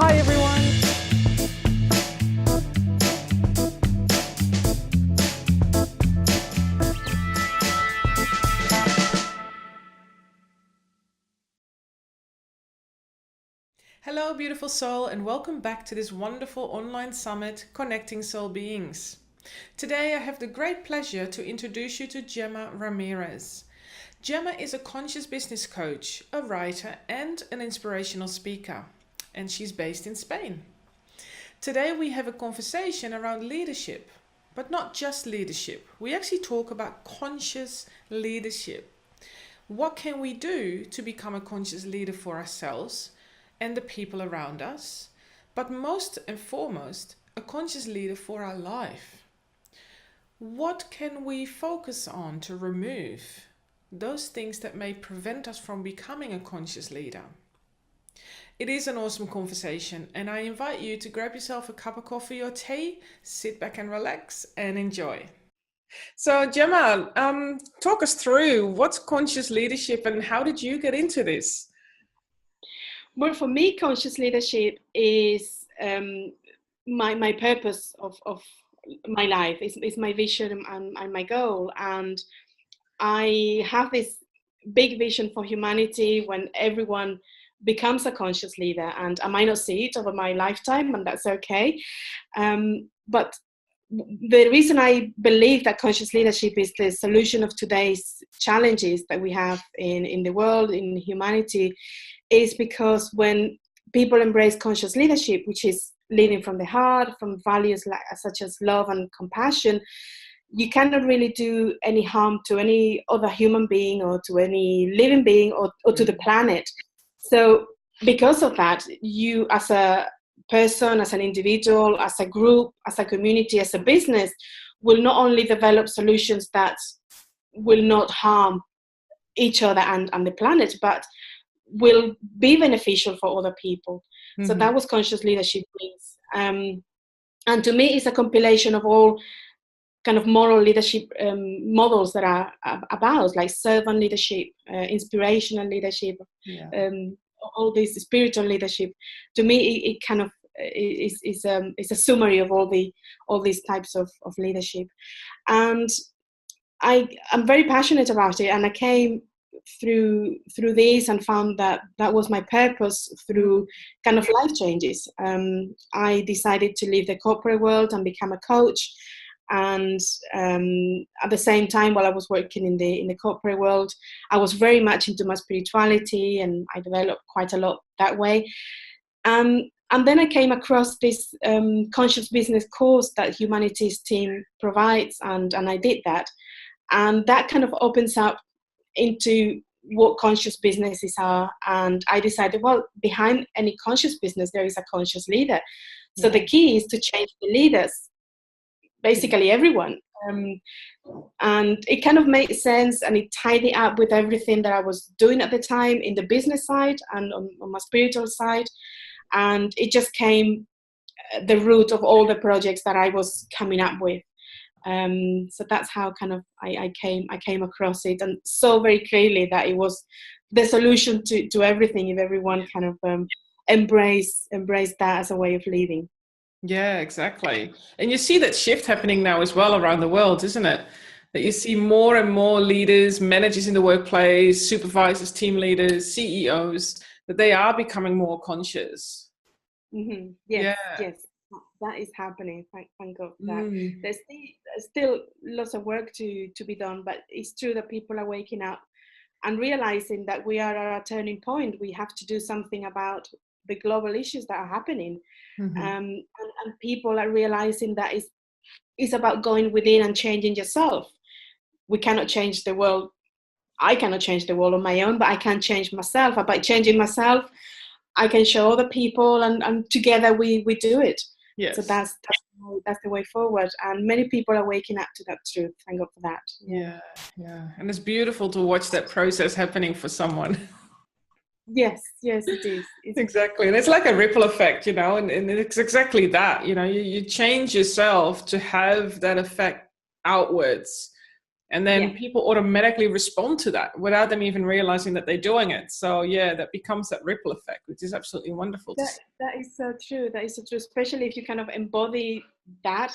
Hi everyone. Hello beautiful soul, and welcome back to this wonderful online summit, Connecting Soul Beings. Today I have the great pleasure to introduce you to Gema Ramirez. Gema is a conscious business coach, a writer and an inspirational speaker, and she's based in Spain. Today we have a conversation around leadership, but not just leadership. We actually talk about conscious leadership. What can we do to become a conscious leader for ourselves and the people around us, but most and foremost, a conscious leader for our life? What can we focus on to remove those things that may prevent us from becoming a conscious leader? It is an awesome conversation, and I invite you to grab yourself a cup of coffee or tea, sit back and relax and enjoy. So Gemma, talk us through what's conscious leadership and how did you get into this? Well, for me, conscious leadership is my purpose of my life. It's my vision and my goal. And I have this big vision for humanity when everyone becomes a conscious leader. And I might not see it over my lifetime, and that's okay. But the reason I believe that conscious leadership is the solution of today's challenges that we have in the world, in humanity, is because when people embrace conscious leadership, which is leading from the heart, from values such as love and compassion, you cannot really do any harm to any other human being or to any living being or to the planet. So because of that, you as a person, as an individual, as a group, as a community, as a business, will not only develop solutions that will not harm each other and the planet, but will be beneficial for other people. Mm-hmm. So that was conscious leadership means. And to me, it's a compilation of all kind of moral leadership models that are about, like servant leadership, inspirational leadership, all this spiritual leadership. To me, it kind of is a summary of all these types of leadership. And I'm very passionate about it, and I came through this and found that was my purpose through kind of life changes. I decided to leave the corporate world and become a coach. And at the same time, while I was working in the corporate world, I was very much into my spirituality, and I developed quite a lot that way. And then I came across this conscious business course that Humanities team provides, and I did that. And that kind of opens up into what conscious businesses are. And I decided, well, behind any conscious business, there is a conscious leader. So the key is to change the leaders, basically everyone. And it kind of made sense, and it tied it up with everything that I was doing at the time in the business side and on my spiritual side. And it just came the root of all the projects that I was coming up with. So that's how kind of I came across it, and so very clearly that it was the solution to everything if everyone kind of embrace that as a way of living. Yeah, exactly. And you see that shift happening now as well around the world, isn't it? That you see more and more leaders, managers in the workplace, supervisors, team leaders, CEOs, that they are becoming more conscious. Mm-hmm. Yes, yes, that is happening. Thank God for that. There's still lots of work to be done, but it's true that people are waking up and realizing that we are at a turning point. We have to do something about the global issues that are happening. Mm-hmm. And people are realizing that it's about going within and changing yourself. We cannot change the world. I cannot change the world on my own, but I can change myself. And by changing myself, I can show other people, and together we do it. Yes. So that's the way forward. And many people are waking up to that truth. Thank God for that. Yeah. And it's beautiful to watch that process happening for someone. Yes, it is. Exactly. And it's like a ripple effect, and it's exactly that, you change yourself to have that effect outwards. And then people automatically respond to that without them even realizing that they're doing it. So yeah, that becomes that ripple effect, which is absolutely wonderful to see. That is so true. That is so true, especially if you kind of embody that.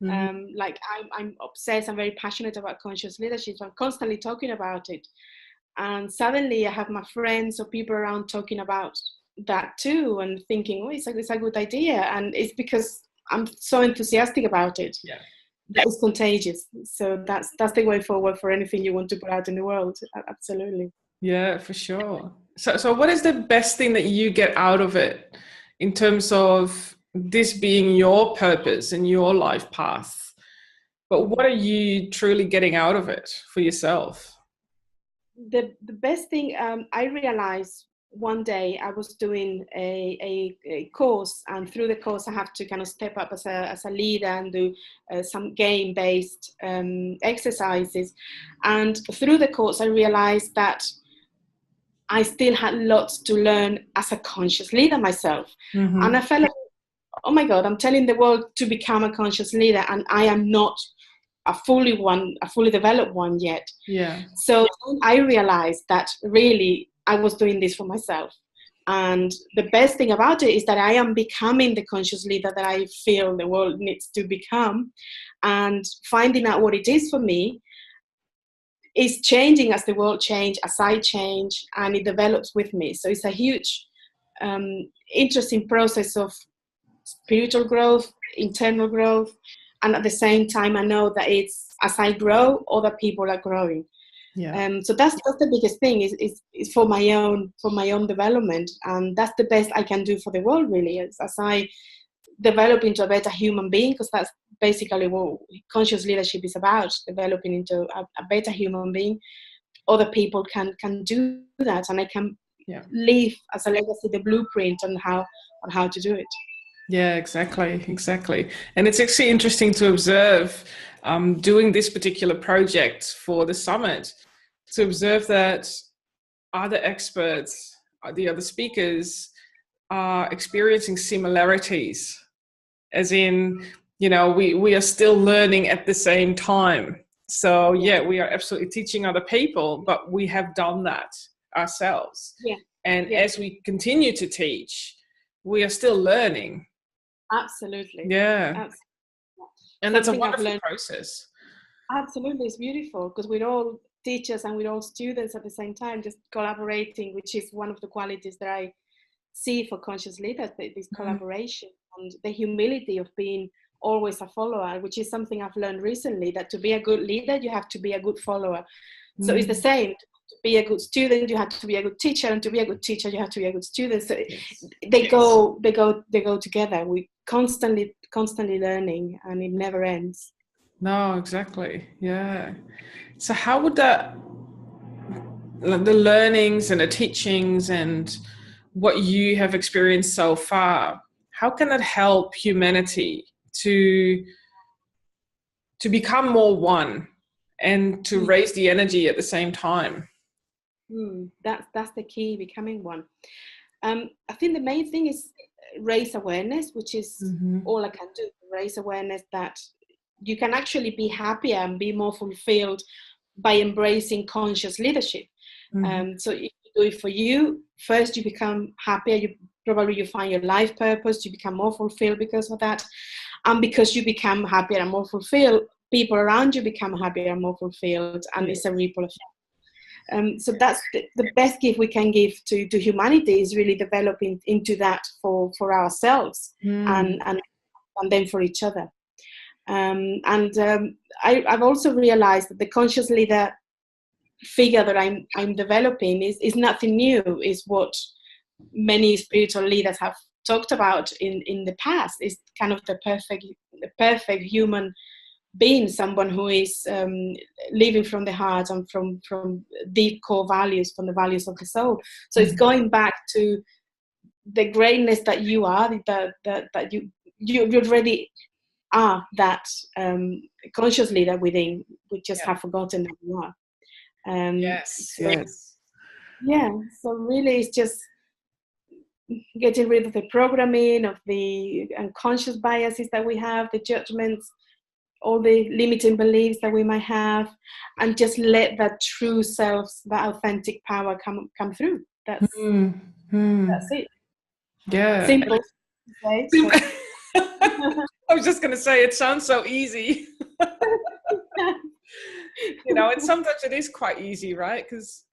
Like I'm obsessed, I'm very passionate about conscious leadership. So I'm constantly talking about it. And suddenly I have my friends or people around talking about that too, and thinking, oh, it's a good idea. And it's because I'm so enthusiastic about it. Yeah. That is contagious. So that's the way forward for anything you want to put out in the world. Absolutely. Yeah, for sure. So what is the best thing that you get out of it in terms of this being your purpose and your life path? But what are you truly getting out of it for yourself? The best thing, I realized one day I was doing a course, and through the course I have to kind of step up as a leader and do some game-based exercises. And through the course I realized that I still had lots to learn as a conscious leader myself. And I felt like, oh my God, I'm telling the world to become a conscious leader, and I am not a fully developed one yet. Yeah. So I realized that really I was doing this for myself. And the best thing about it is that I am becoming the conscious leader that I feel the world needs to become. And finding out what it is for me is changing as the world changes, as I change, and it develops with me. So it's a huge, interesting process of spiritual growth, internal growth, and at the same time, I know that it's as I grow, other people are growing. Yeah. So that's the biggest thing is for my own development, and that's the best I can do for the world. Really, as I develop into a better human being, because that's basically what conscious leadership is about: developing into a better human being. Other people can do that, and I can leave as a legacy the blueprint on how to do it. Yeah, exactly. And it's actually interesting to observe doing this particular project for the summit, to observe that other experts, the other speakers are experiencing similarities, as in, we are still learning at the same time. So yeah, we are absolutely teaching other people, but we have done that ourselves. Yeah. And as we continue to teach, we are still learning. Absolutely. Yeah. Absolutely. And that's a wonderful process. Absolutely. It's beautiful because we're all teachers and we're all students at the same time, just collaborating, which is one of the qualities that I see for conscious leaders, this collaboration and the humility of being always a follower, which is something I've learned recently, that to be a good leader, you have to be a good follower. So it's the same. To be a good student, you have to be a good teacher, and to be a good teacher, you have to be a good student. So they go together. We constantly learning, and it never ends. No, exactly. Yeah. So how would the learnings and the teachings and what you have experienced so far, how can it help humanity to become more one and to raise the energy at the same time? That's the key, becoming one. I think the main thing is raise awareness, which is all I can do. Raise awareness that you can actually be happier and be more fulfilled by embracing conscious leadership. So if you do it for you, first you become happier, you find your life purpose, you become more fulfilled because of that. And because you become happier and more fulfilled, people around you become happier and more fulfilled, and it's a ripple effect. So that's the best gift we can give to humanity, is really developing into that for ourselves and then for each other. I've also realized that the conscious leader figure that I'm developing is nothing new. Is what many spiritual leaders have talked about in the past. Is kind of the perfect human being, someone who is living from the heart and from deep core values, from the values of the soul. So it's going back to the greatness that you are, that you already are, that conscious leader within. We just have forgotten that you are. Yes. Yeah, so really it's just getting rid of the programming, of the unconscious biases that we have, the judgments, all the limiting beliefs that we might have, and just let that true self, that authentic power come through. That's it. Yeah. Simple to say, Sim- but I was just going to say, it sounds so easy. And sometimes it is quite easy, right? Because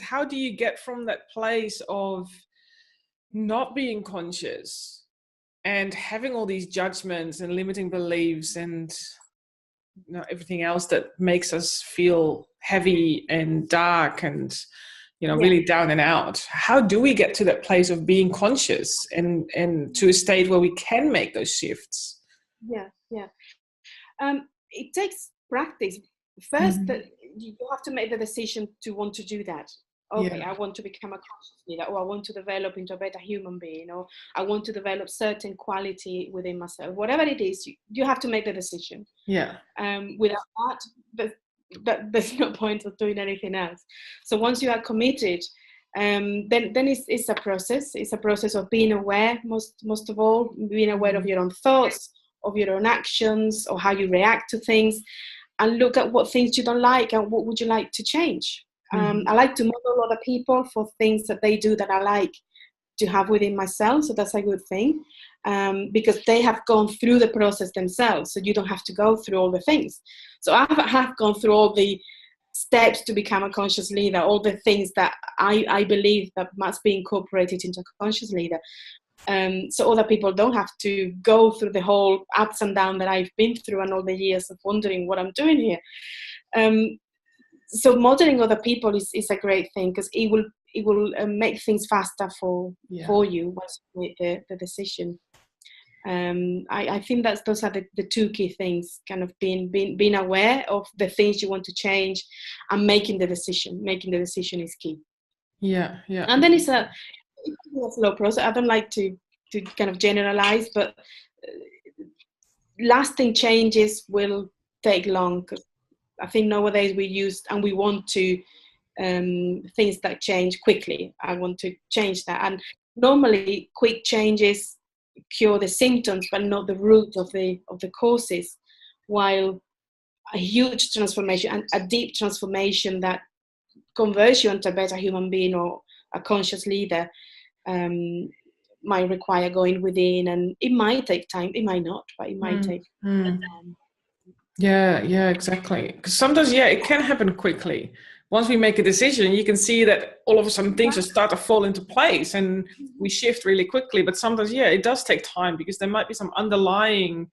how do you get from that place of not being conscious and having all these judgments and limiting beliefs and everything else that makes us feel heavy and dark and really down and out? How do we get to that place of being conscious and to a state where we can make those shifts? It takes practice. First, you have to make the decision to want to do that. Okay, I want to become a conscious leader, or I want to develop into a better human being, or I want to develop certain quality within myself. Whatever it is, you have to make the decision. Without that, there's no point of doing anything else. So once you are committed, then it's a process. It's a process of being aware, most of all, being aware of your own thoughts, of your own actions, or how you react to things, and look at what things you don't like and what would you like to change. I like to model other people for things that they do that I like to have within myself, so that's a good thing, because they have gone through the process themselves, so you don't have to go through all the things. So I have gone through all the steps to become a conscious leader, all the things that I believe that must be incorporated into a conscious leader. So other people don't have to go through the whole ups and downs that I've been through and all the years of wondering what I'm doing here. So modeling other people is a great thing, because it will make things faster for you once you make the decision. I think those are the two key things: kind of being aware of the things you want to change, and making the decision. Making the decision is key. And then it's a slow process. I don't like to kind of generalize, but lasting changes will take long, because I think nowadays we want to things that change quickly. I want to change that, and normally quick changes cure the symptoms but not the root of the causes, while a huge transformation and a deep transformation that converts you into a better human being or a conscious leader might require going within, and it might take time, it might not, but it might take time. Yeah, exactly. Because sometimes, it can happen quickly. Once we make a decision, you can see that all of a sudden things just start to fall into place and we shift really quickly. But sometimes, it does take time, because there might be some underlying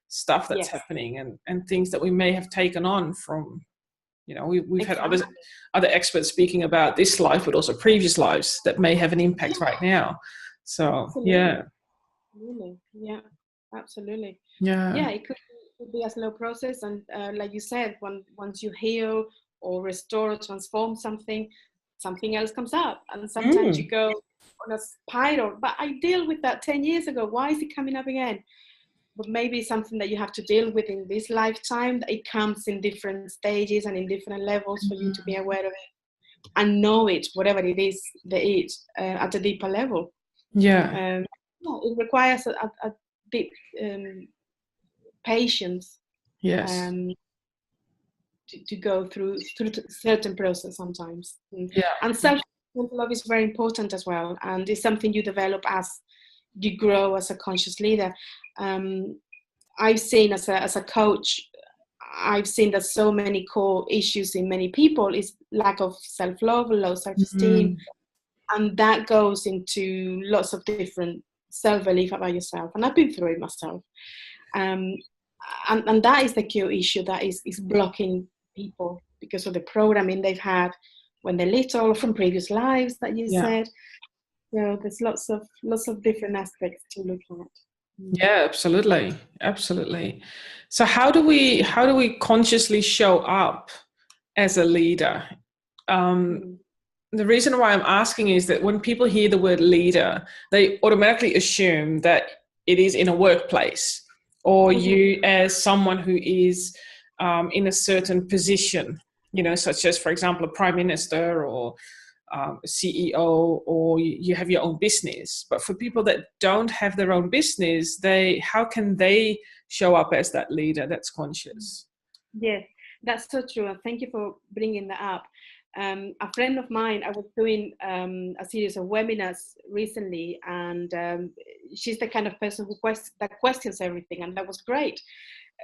stuff that's happening and things that we may have taken on from, we've had other experts speaking about this life, but also previous lives that may have an impact right now. So, absolutely. Absolutely. Yeah. It could be a slow process, and like you said, once you heal or restore or transform something else comes up, and sometimes you go on a spiral. But I dealt with that 10 years ago. Why is it coming up again? But maybe it's something that you have to deal with in this lifetime. That it comes in different stages and in different levels for you to be aware of it and know it, whatever it is, at a deeper level. It requires a deep patience. Yes. To go through certain process sometimes. And self-love is very important as well, and it's something you develop as you grow as a conscious leader. I've seen as a coach, I've seen that so many core issues in many people is lack of self-love, low self-esteem, and that goes into lots of different self-belief about yourself, and I've been through it myself. And that is the key issue that is blocking people because of the programming they've had when they're little, from previous lives that you said. So there's lots of different aspects to look at. Yeah, absolutely. So how do we consciously show up as a leader? The reason why I'm asking is that when people hear the word leader, they automatically assume that it is in a workplace, or you as someone who is in a certain position, such as, for example, a prime minister or CEO, or you have your own business. But for people that don't have their own business, how can they show up as that leader that's conscious? Yes, that's so true. And thank you for bringing that up. A friend of mine, I was doing a series of webinars recently, and she's the kind of person that questions everything, and that was great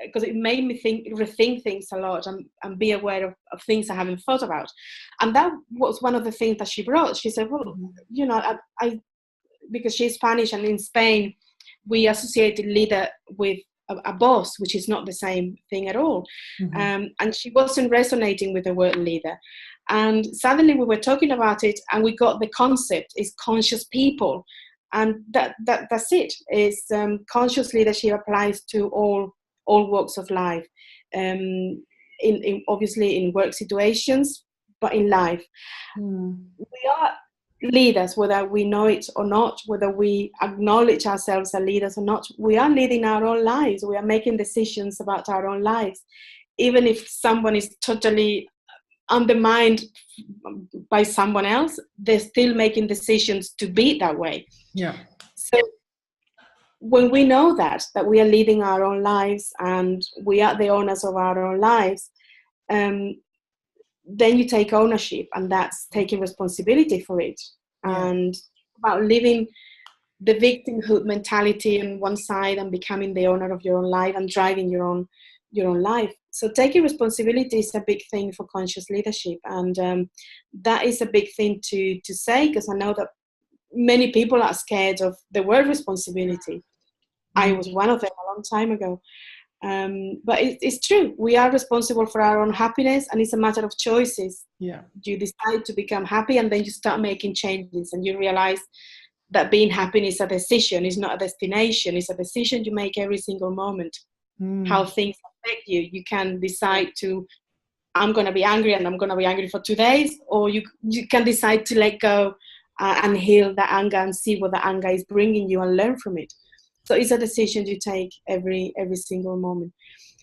because it made me rethink things a lot, and be aware of things I haven't thought about. And that was one of the things that she brought. She said, well, you know, I because she's Spanish, and in Spain we associate a leader with a boss, which is not the same thing at all. And she wasn't resonating with the word leader. And suddenly we were talking about it, and we got the concept is conscious people. And that's it. Is conscious leadership applies to all walks of life, in obviously in work situations, but in life. We are leaders, whether we know it or not, whether we acknowledge ourselves as leaders or not. We are leading our own lives. We are making decisions about our own lives. Even if someone is totally undermined by someone else, they're still making decisions to be that way. Yeah. So when we know that we are leading our own lives and we are the owners of our own lives, then you take ownership, and that's taking responsibility for it. And about living the victimhood mentality on one side and becoming the owner of your own life and driving your own life. So taking responsibility is a big thing for conscious leadership, and that is a big thing to say, because I know that many people are scared of the word responsibility. I was one of them a long time ago. But it's true. We are responsible for our own happiness, and it's a matter of choices. Yeah. You decide to become happy, and then you start making changes, and you realize that being happy is a decision, it's not a destination. It's a decision you make every single moment. How things affect you. You can decide to, I'm going to be angry, and I'm going to be angry for 2 days, or you can decide to let go and heal the anger and see what the anger is bringing you and learn from it. So it's a decision you take every single moment.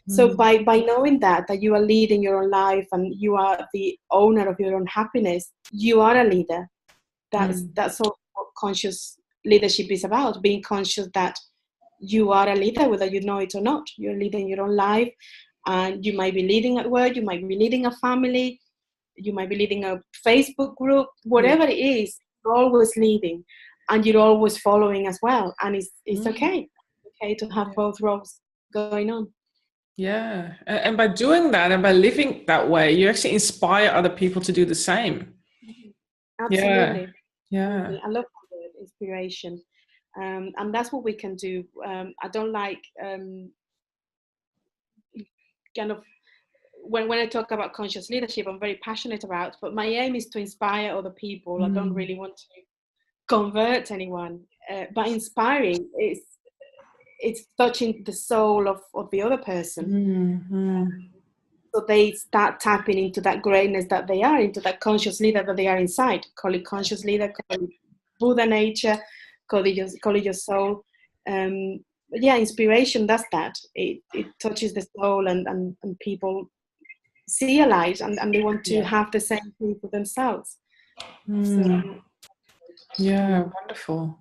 So by knowing that you are leading your own life and you are the owner of your own happiness, you are a leader. That's all what conscious leadership is about, being conscious that you are a leader, whether you know it or not. You're leading your own life, and you might be leading at work, you might be leading a family, you might be leading a Facebook group, whatever it is, you're always leading. And you're always following as well. And it's okay to have both roles going on. Yeah. And by doing that and by living that way, you actually inspire other people to do the same. Absolutely. Yeah. I love the word inspiration. And that's what we can do. I don't like kind of, when I talk about conscious leadership, I'm very passionate about, but my aim is to inspire other people. I don't really want to convert anyone, but inspiring it's touching the soul of the other person. So they start tapping into that greatness that they are, into that conscious leader that they are inside. Call it conscious leader, call it Buddha nature, call it your soul. But yeah, inspiration does that. It touches the soul, and people see a light, and they want to have the same thing for themselves. So, yeah, wonderful.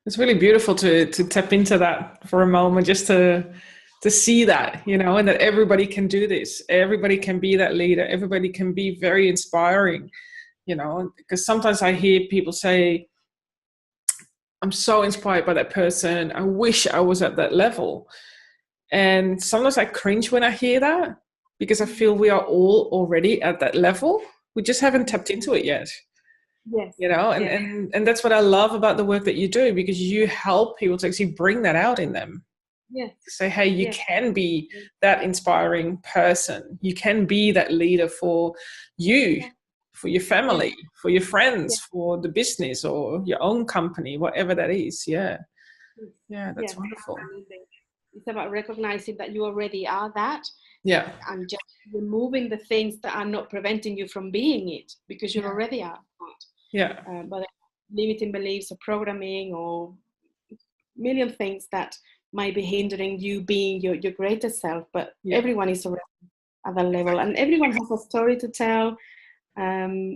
It's really beautiful to tap into that for a moment, just to see that, and that everybody can do this. Everybody can be that leader. Everybody can be very inspiring, because sometimes I hear people say, I'm so inspired by that person. I wish I was at that level. And sometimes I cringe when I hear that, because I feel we are all already at that level. We just haven't tapped into it yet. Yes. And that's what I love about the work that you do, because you help people to actually bring that out in them. Yes. Say, hey, you can be that inspiring person. You can be that leader for you, for your family, for your friends, for the business or your own company, whatever that is. Yeah, that's wonderful. It's about recognizing that you already are that. Yeah. And just removing the things that are not preventing you from being it, because you already are that. Yeah. But limiting beliefs or programming or million things that might be hindering you being your greatest self. But everyone is already at that level, and everyone has a story to tell.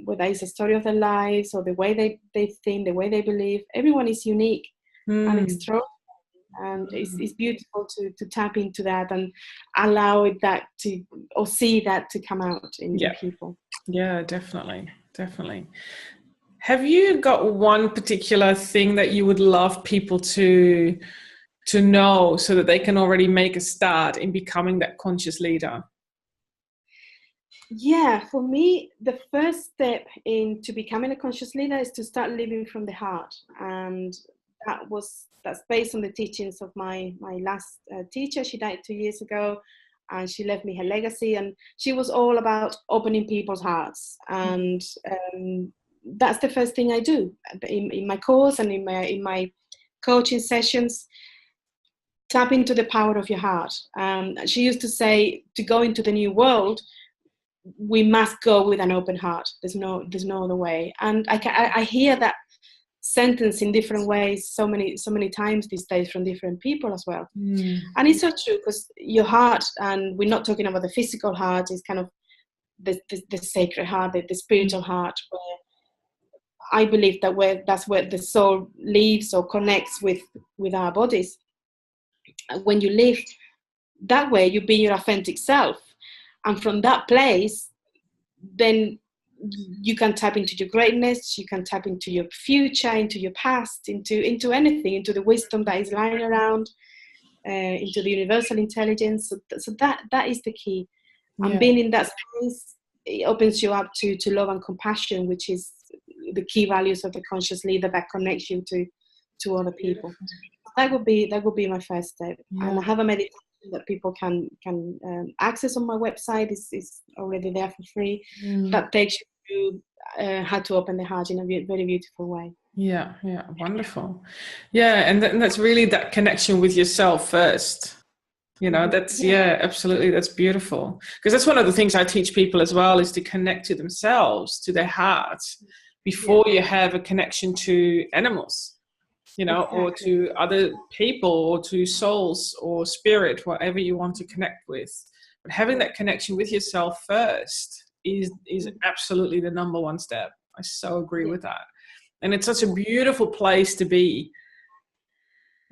whether it's a story of their lives or the way they think, the way they believe. Everyone is unique and extraordinary. And it's beautiful to tap into that and allow it that to, or see that to come out in people. Yeah, definitely. Have you got one particular thing that you would love people to know so that they can already make a start in becoming that conscious leader? Yeah, for me, the first step into becoming a conscious leader is to start living from the heart. And that's based on the teachings of my last teacher. She died 2 years ago, and she left me her legacy. And she was all about opening people's hearts. And that's the first thing I do in my course and in my coaching sessions. Tap into the power of your heart. She used to say, to go into the new world, we must go with an open heart. There's no other way. And I hear that sentence in different ways so many times these days from different people as well. And it's so true, because your heart, and we're not talking about the physical heart, is kind of the sacred heart, the spiritual heart, where I believe that's where the soul lives or connects with our bodies. When you live that way, you be your authentic self, and from that place, then you can tap into your greatness, you can tap into your future, into your past, into anything, into the wisdom that is lying around, into the universal intelligence. So that is the key. And being in that space, it opens you up to love and compassion, which is the key values of the conscious leader that connects you to other people. That would be my first step. And I have a meditation that people can access on my website. Is already there for free. That takes you through how to open the heart in a very beautiful way. Yeah, wonderful. Yeah, and that's really that connection with yourself first. That's absolutely, that's beautiful, because that's one of the things I teach people as well, is to connect to themselves, to their hearts, before you have a connection to animals, or to other people, or to souls or spirit, whatever you want to connect with. But having that connection with yourself first is absolutely the number one step. I so agree with that. And it's such a beautiful place to be,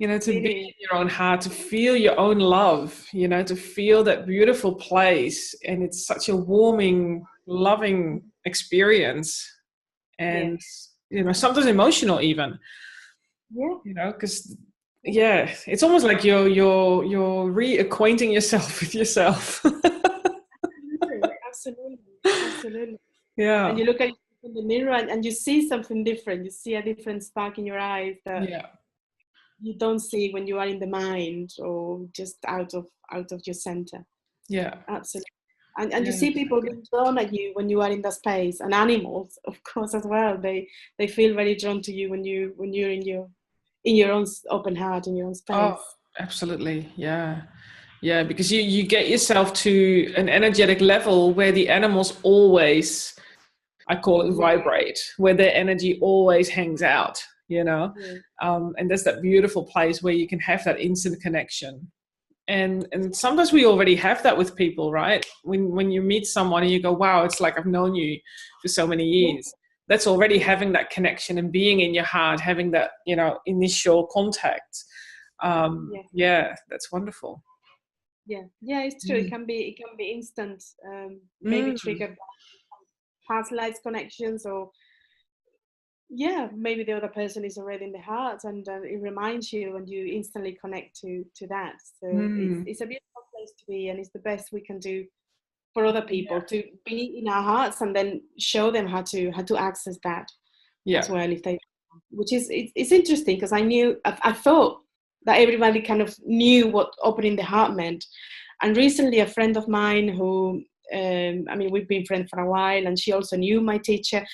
to be in your own heart, to feel your own love, to feel that beautiful place. And it's such a warming, loving experience. And, sometimes emotional even. Because it's almost like you're reacquainting yourself with yourself. Absolutely. Yeah. And you look at it in the mirror and you see something different. You see a different spark in your eyes that you don't see when you are in the mind or just out of your center. Yeah. Absolutely. And you see people being drawn at you when you are in that space, and animals, of course, as well. They feel very drawn to you when you're in your own open heart, in your own space. Oh, absolutely. Yeah, because you get yourself to an energetic level where the animals always, I call it vibrate, where their energy always hangs out, and there's that beautiful place where you can have that instant connection. And sometimes we already have that with people, right? When you meet someone and you go, wow, it's like I've known you for so many years. That's already having that connection and being in your heart, having that, initial contact. That's wonderful. Yeah, it's true. It can be instant, maybe triggered by past life connections, or maybe the other person is already in the heart, and it reminds you, and you instantly connect to that. So it's a beautiful place to be, and it's the best we can do for other people, to be in our hearts and then show them how to access that as well, if they, which is it's interesting, because I thought that everybody kind of knew what opening the heart meant. And recently a friend of mine who we've been friends for a while, and she also knew my teacher.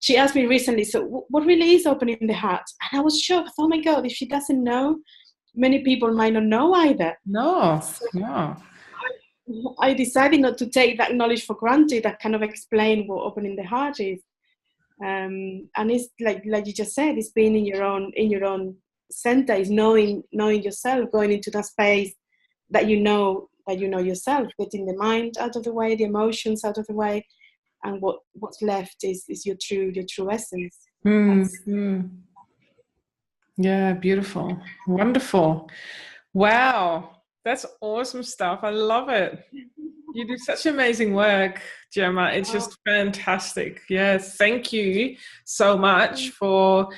She asked me recently, so what really is opening the heart? And I was shocked. Oh my God, if she doesn't know, many people might not know either. No. I decided not to take that knowledge for granted. That kind of explain what opening the heart is. And it's like you just said, it's being in your own center, is knowing yourself, going into that space that you know yourself, getting the mind out of the way, the emotions out of the way, and what's left is your true essence. Yeah, beautiful, wonderful. Wow, that's awesome stuff. I love it. You do such amazing work, Gemma. It's just fantastic. Yeah, thank you so much for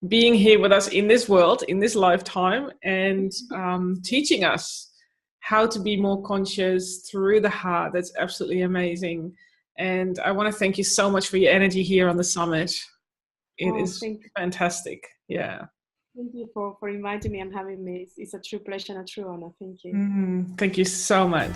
being here with us in this world, in this lifetime, and teaching us how to be more conscious through the heart. That's absolutely amazing. And I want to thank you so much for your energy here on the summit. It is fantastic. Yeah. Thank you for inviting me and having me. It's a true pleasure and a true honor. Thank you. Thank you so much.